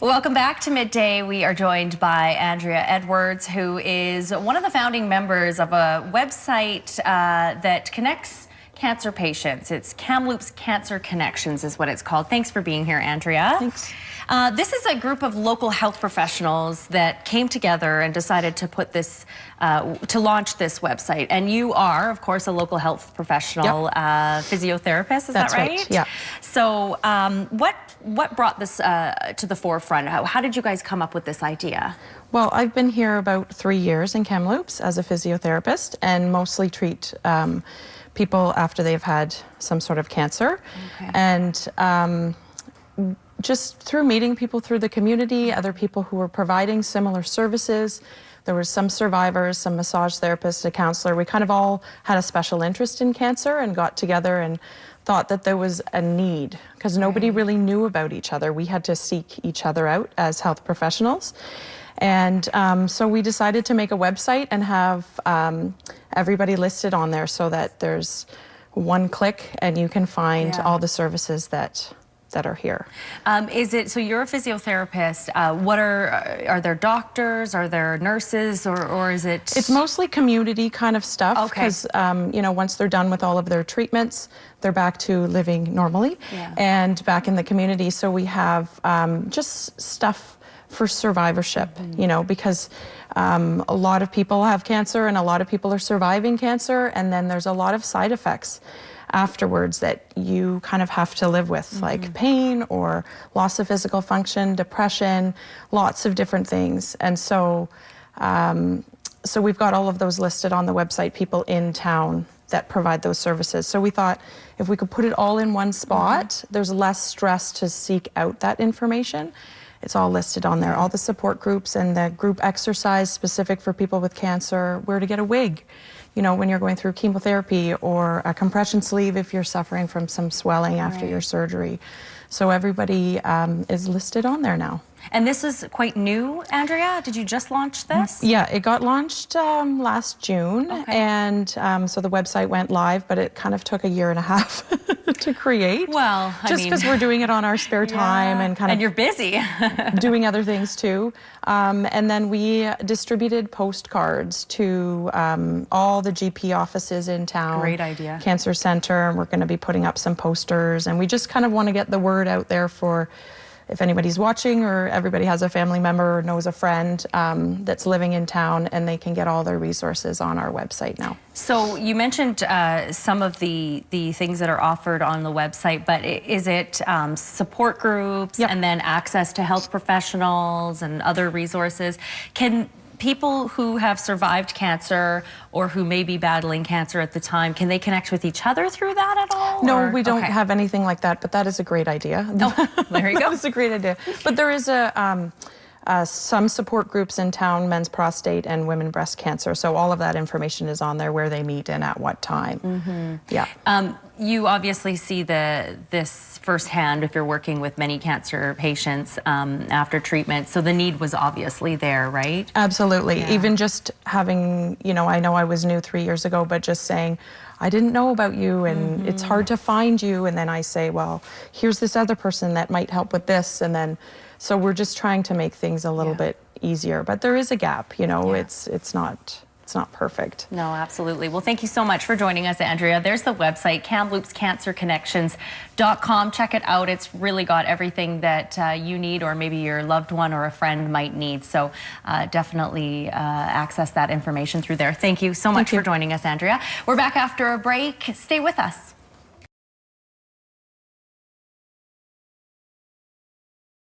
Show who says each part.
Speaker 1: Welcome back to Midday. We are joined by Andrea Edwards, who is one of the founding members of a website that connects cancer patients. It's Kamloops Cancer Connections is what it's called. Thanks for being here, Andrea.
Speaker 2: Thanks.
Speaker 1: This is a group of local health professionals that came together and decided to put this, to launch this website. And you are, of course, a local health professional, physiotherapist, is that right?
Speaker 2: Yeah.
Speaker 1: So what brought this to the forefront? How did you guys come up with this idea?
Speaker 2: Well, I've been here about 3 years in Kamloops as a physiotherapist and mostly treat people after they've had some sort of cancer.
Speaker 1: Okay.
Speaker 2: And just through meeting people through the community, other people who were providing similar services. There were some survivors, some massage therapists, a counselor. We kind of all had a special interest in cancer and got together and thought that there was a need because nobody really knew about each other. We had to seek each other out as health professionals. And so we decided to make a website and have everybody listed on there so that there's one click and you can find all the services that are here.
Speaker 1: So you're a physiotherapist. Are there doctors? Are there nurses? Or is it?
Speaker 2: It's mostly community kind of stuff.
Speaker 1: Okay.
Speaker 2: Because, you know, once they're done with all of their treatments, they're back to living normally and back in the community. So we have just stuff for survivorship, you know, because a lot of people have cancer and a lot of people are surviving cancer. And then there's a lot of side effects afterwards that you kind of have to live with, like pain or loss of physical function, depression, lots of different things. And so, so we've got all of those listed on the website, people in town that provide those services. So we thought if we could put it all in one spot, there's less stress to seek out that information. It's all listed on there, all the support groups and the group exercise specific for people with cancer, where to get a wig, you know, when you're going through chemotherapy, or a compression sleeve if you're suffering from some swelling after your surgery. So everybody is listed on there now.
Speaker 1: And this is quite new, Andrea? Did you just launch this?
Speaker 2: Yeah, it got launched last June. And so the website went live, but it kind of took 1.5 years to create.
Speaker 1: Well,
Speaker 2: just because we're doing it on our spare time and kind of.
Speaker 1: And you're busy.
Speaker 2: doing other things too. And then we distributed postcards to all the GP offices in town.
Speaker 1: Great idea.
Speaker 2: Cancer Center, and we're going to be putting up some posters. And we just kind of want to get the word out there for if anybody's watching or everybody has a family member or knows a friend that's living in town, and they can get all their resources on our website now.
Speaker 1: So you mentioned some of the things that are offered on the website, but is it support groups and then access to health professionals and other resources? Can people who have survived cancer or who may be battling cancer at the time, can they connect with each other through that at all?
Speaker 2: No, we don't have anything like that, but that is a great idea.
Speaker 1: Oh, there you go.
Speaker 2: That's a great idea. But there is some support groups in town, men's prostate and women breast cancer. So all of that information is on there, where they meet and at what time. You
Speaker 1: obviously see this firsthand if you're working with many cancer patients after treatment. So the need was obviously there, right?
Speaker 2: Absolutely. Even just having, you know I was new 3 years ago, but just saying, I didn't know about you and it's hard to find you. And then I say, well, here's this other person that might help with this. And then, so we're just trying to make things a little bit easier, but there is a gap, you know, it's not perfect.
Speaker 1: No, absolutely. Well, thank you so much for joining us, Andrea. There's the website, KamloopsCancerConnections.com. Check it out. It's really got everything that you need, or maybe your loved one or a friend might need. So definitely access that information through there. Thank you so much for joining us, Andrea. We're back after a break. Stay with us.